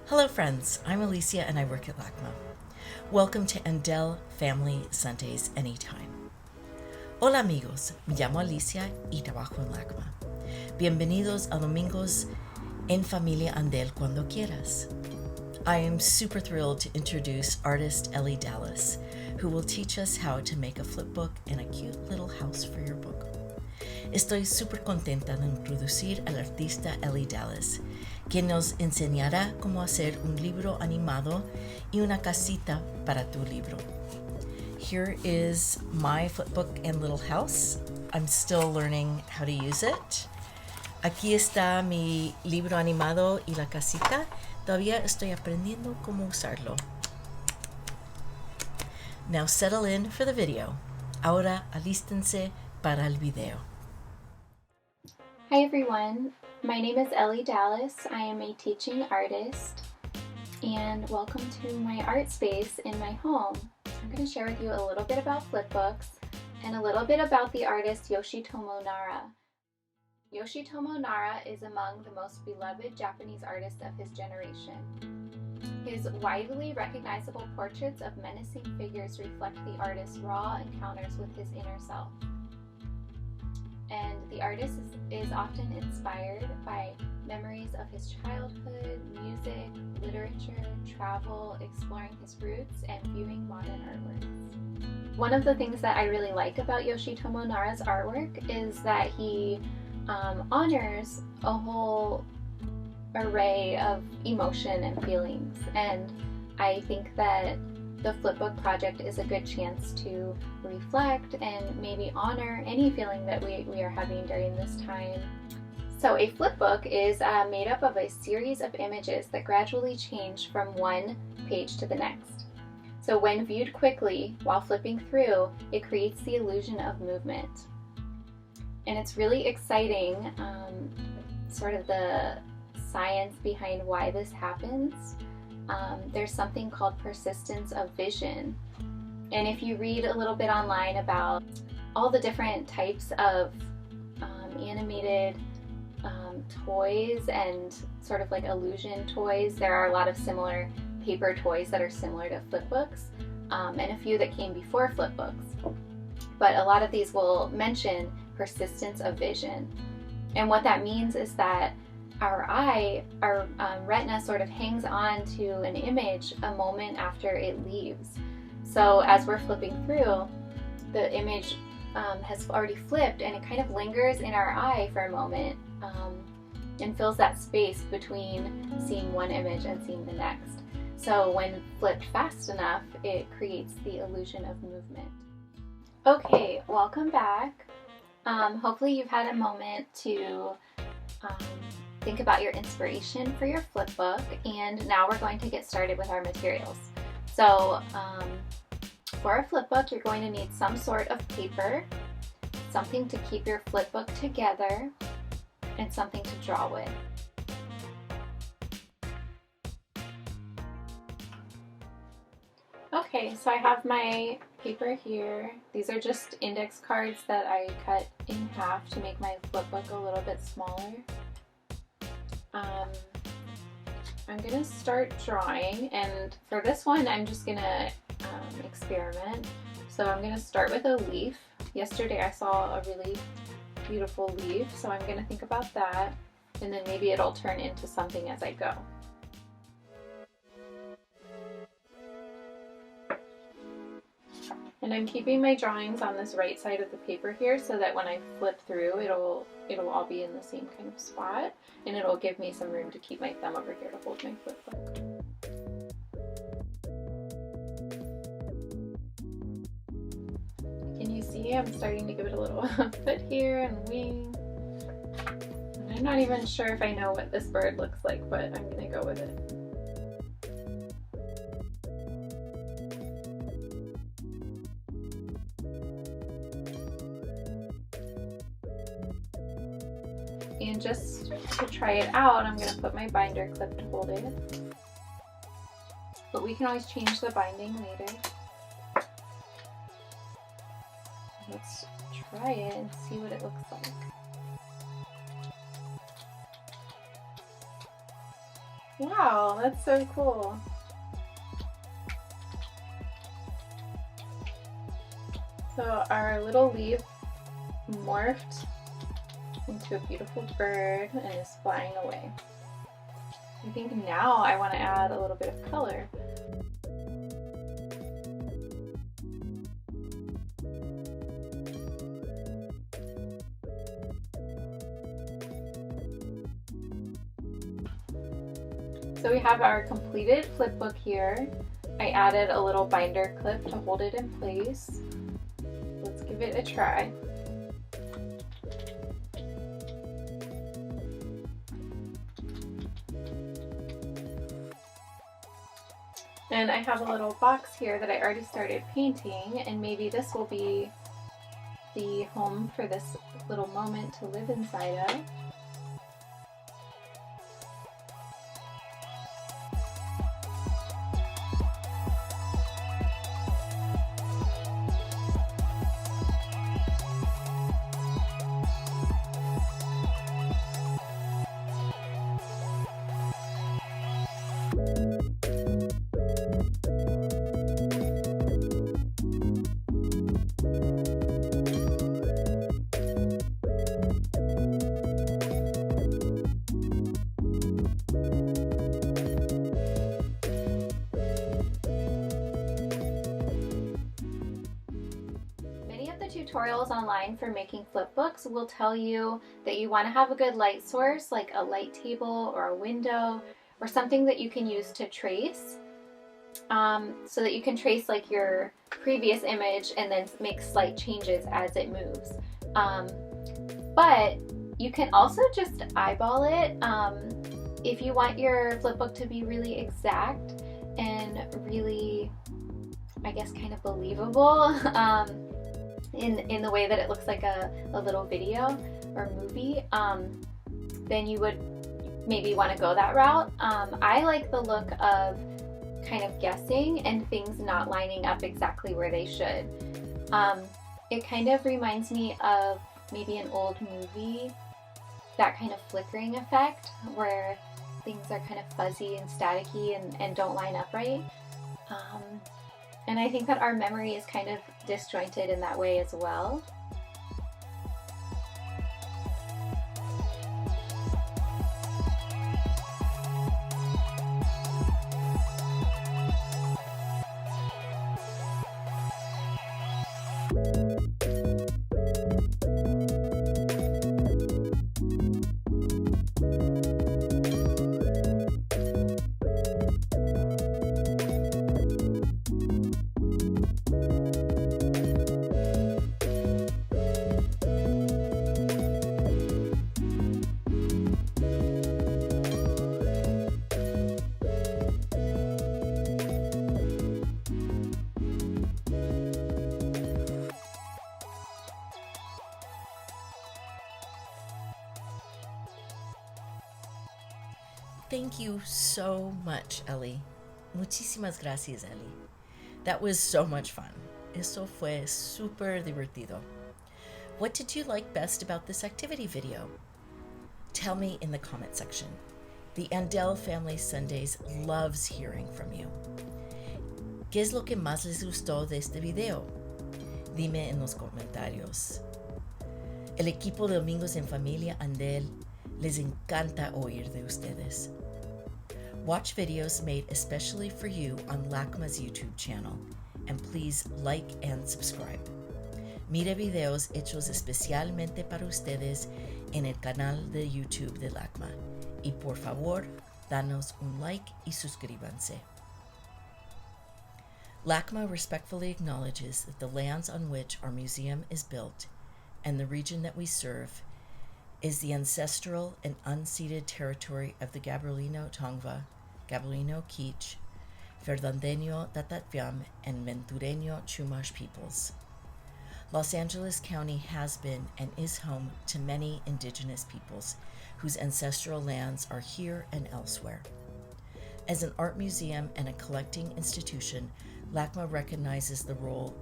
Hello friends, I'm Alicia and I work at LACMA. Welcome to Andell Family Sundays Anytime. Hola amigos, me llamo Alicia y trabajo en LACMA. Bienvenidos a Domingos en Familia Andell cuando quieras. I am super thrilled to introduce artist Elly Dallas, who will teach us how to make a flipbook and a cute little house for your book. Estoy súper contenta de introducir al artista Elly Dallas, quien nos enseñará cómo hacer un libro animado y una casita para tu libro. Here is my flipbook and little house. I'm still learning how to use it. Aquí está mi libro animado y la casita. Todavía estoy aprendiendo cómo usarlo. Now settle in for the video. Ahora alístense para el video. Hi everyone, my name is Elly Dallas. I am a teaching artist and welcome to my art space in my home. I'm going to share with you a little bit about flipbooks and a little bit about the artist Yoshitomo Nara. Yoshitomo Nara is among the most beloved Japanese artists of his generation. His widely recognizable portraits of menacing figures reflect the artist's raw encounters with his inner self. And the artist is often inspired by memories of his childhood, music, literature, travel, exploring his roots, and viewing modern artworks. One of the things that I really like about Yoshitomo Nara's artwork is that he honors a whole array of emotion and feelings, and I think that the flipbook project is a good chance to reflect and maybe honor any feeling that we are having during this time. So a flipbook is made up of a series of images that gradually change from one page to the next. So when viewed quickly while flipping through, it creates the illusion of movement. And it's really exciting, sort of the science behind why this happens. There's something called persistence of vision. And if you read a little bit online about all the different types of animated toys and sort of like illusion toys, there are a lot of similar paper toys that are similar to flipbooks, and a few that came before flipbooks. But a lot of these will mention persistence of vision. And what that means is that our retina sort of hangs on to an image a moment after it leaves. So as we're flipping through, the image has already flipped and it kind of lingers in our eye for a moment and fills that space between seeing one image and seeing the next. So when flipped fast enough, it creates the illusion of movement. Okay, welcome back. Hopefully you've had a moment to think about your inspiration for your flipbook, and now we're going to get started with our materials. So for a flipbook, you're going to need some sort of paper, something to keep your flipbook together, and something to draw with. Okay, so I have my paper here. These are just index cards that I cut in half to make my flipbook a little bit smaller. I'm gonna start drawing, and for this one I'm just gonna experiment. So I'm gonna start with a leaf. Yesterday I saw a really beautiful leaf, so I'm gonna think about that, and then maybe it'll turn into something as I go. And I'm keeping my drawings on this right side of the paper here so that when I flip through, it'll all be in the same kind of spot, and it'll give me some room to keep my thumb over here to hold my flipbook. Can you see I'm starting to give it a little foot here and wing? And I'm not even sure if I know what this bird looks like, but I'm gonna go with it. And just to try it out, I'm going to put my binder clip to hold it. But we can always change the binding later. Let's try it and see what it looks like. Wow, that's so cool. So our little leaf morphed into a beautiful bird and is flying away. I think now I want to add a little bit of color. So we have our completed flip book here. I added a little binder clip to hold it in place. Let's give it a try. And I have a little box here that I already started painting, and maybe this will be the home for this little moment to live inside of. Tutorials online for making flip books will tell you that you want to have a good light source, like a light table or a window or something that you can use to trace, so that you can trace like your previous image and then make slight changes as it moves. But you can also just eyeball it if you want your flip book to be really exact and really, I guess, kind of believable. In the way that it looks like a little video or movie, then you would maybe want to go that route. I like the look of kind of guessing and things not lining up exactly where they should. It kind of reminds me of maybe an old movie, that kind of flickering effect where things are kind of fuzzy and staticky and don't line up right. And I think that our memory is kind of disjointed in that way as well. Thank you so much, Elly. Muchísimas gracias, Elly. That was so much fun. Eso fue súper divertido. What did you like best about this activity video? Tell me in the comment section. The Andell Family Sundays loves hearing from you. ¿Qué es lo que más les gustó de este video? Dime en los comentarios. El equipo de Domingos en Familia Andell les encanta oír de ustedes. Watch videos made especially for you on LACMA's YouTube channel, and please like and subscribe. Mire videos hechos especialmente para ustedes en el canal de YouTube de LACMA, y por favor, danos un like y suscríbanse. LACMA respectfully acknowledges that the lands on which our museum is built and the region that we serve is the ancestral and unceded territory of the Gabrielino Tongva, Gabrielino Kich, Fernandeño Tatatviam, and Ventureño Chumash peoples. Los Angeles County has been and is home to many indigenous peoples whose ancestral lands are here and elsewhere. As an art museum and a collecting institution, LACMA recognizes the role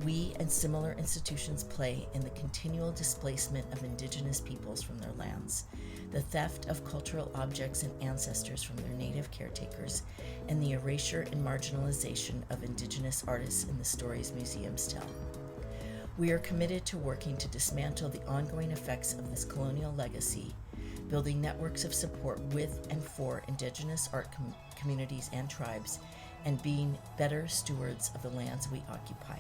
we and similar institutions play in the continual displacement of indigenous peoples from their lands, the theft of cultural objects and ancestors from their native caretakers, and the erasure and marginalization of indigenous artists in the stories museums tell. We are committed to working to dismantle the ongoing effects of this colonial legacy, building networks of support with and for indigenous art communities and tribes, and being better stewards of the lands we occupy.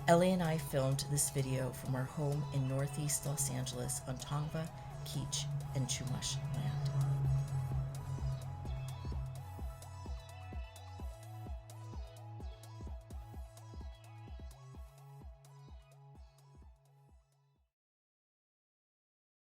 Elly and I filmed this video from our home in Northeast Los Angeles on Tongva, Kizh, and Chumash land.